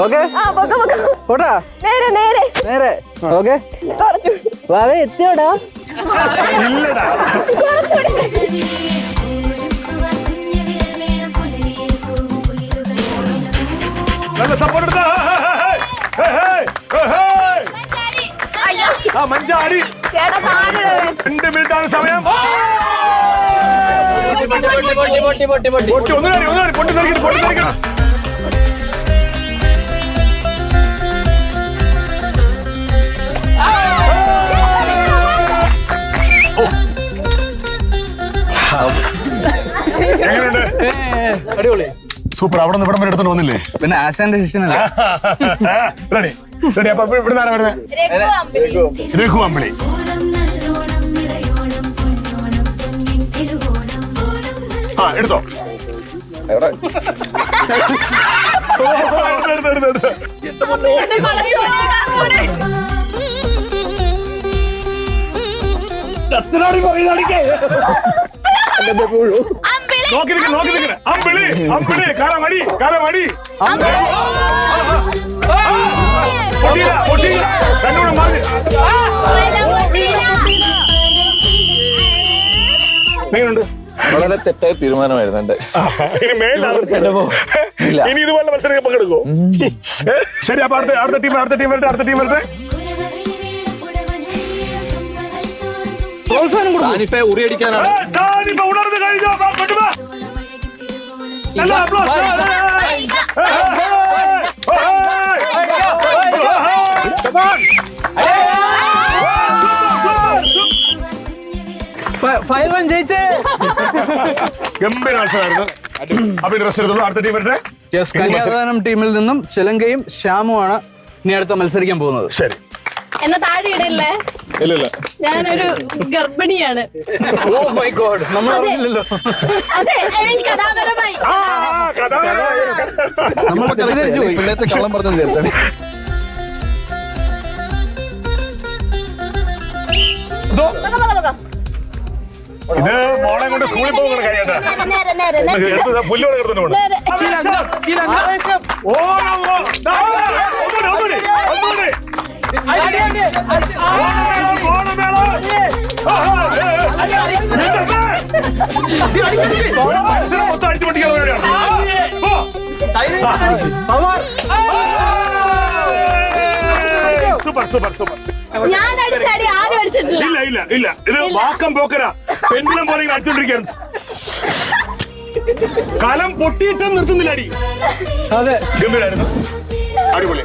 Okay പോട്ടാ നേരെ okay വാവേ എത്തിയോടാ മഞ്ചാടി 2 മിനിറ്റാണ് സമയം. അടിപൊളി സൂപ്പർ. അവിടെ നിന്ന് ഇവിടം വരെ എടുത്തോണ്ട് വന്നില്ലേ? പിന്നെ ആശാന്റെ ശിഷ്യനല്ലേ? Ready ready. അപ്പൊ ഇവിടെ നിന്നാണ് വരുന്നത്? രഘു അമ്പിളി. ആ എടുത്തോ. നോക്കി നിൽക്കണേ. അമ്പിളി അമ്പിളി കാലമടി കാലമടി. രണ്ടുകൂടെ മാറി. എങ്ങനെയുണ്ട്? വളരെ തെറ്റായ തീരുമാനമായിരുന്നു എന്റെ. ഇനി ഇതുപോലെ മത്സരം പങ്കെടുക്കോ? ശരി. അപ്പൊ അടുത്ത ടീം വരട്ടെ. സാനിഫെ ഉറിയടിക്കാനാണ്. ഉണർന്നു കഴിഞ്ഞോ? ജയിച്ചേ. ഗംഭീര മത്സരമായിരുന്നു. അപ്പൊ ഡ്രസ് എടുത്തുള്ളൂ. അടുത്ത ടീം വരട്ടെ. കന്യാദാനം ടീമിൽ നിന്നും ചിലങ്കയും ശ്യാമുമാണ് ഇനി അടുത്ത മത്സരിക്കാൻ പോകുന്നത്. ശരി. എന്നാ താഴെ ഇടല്ലേ? ഇല്ല ഞാനൊരു ഗർഭിണിയാണ്. ഓ മൈ ഗോഡ്, നമ്മൾ അറിയില്ലല്ലോ. അതെ, കഥാപരമായി നമ്മൾ തെറ്റിദ്ധരിച്ചു പോയി. പിള്ളേച്ച കള്ളം പറഞ്ഞു വിചാരിച്ചാൽ. ഇത് മോളെ കൊണ്ട് സ്കൂളിൽ പോകുന്ന കാര്യമാ. പുല്ലോടെ കിടന്നു മൊത്തം അടിച്ചു പൊട്ടിക്കാൻ സൂപ്പർ സൂപ്പർ സൂപ്പർ. ഞാൻ അടിച്ചാടി ആരും അടിച്ചിട്ടില്ല. ഇല്ല ഇത് വാക്കം പോക്കരാ. പെൻഡിലും പോലെ അടിച്ചോണ്ടിരിക്കുകയാണ്. കലം പൊട്ടിയിട്ടും നിർത്തുന്നില്ല അടി. അതെ, ഗംഭീരായിരുന്നു. അടിപൊളി.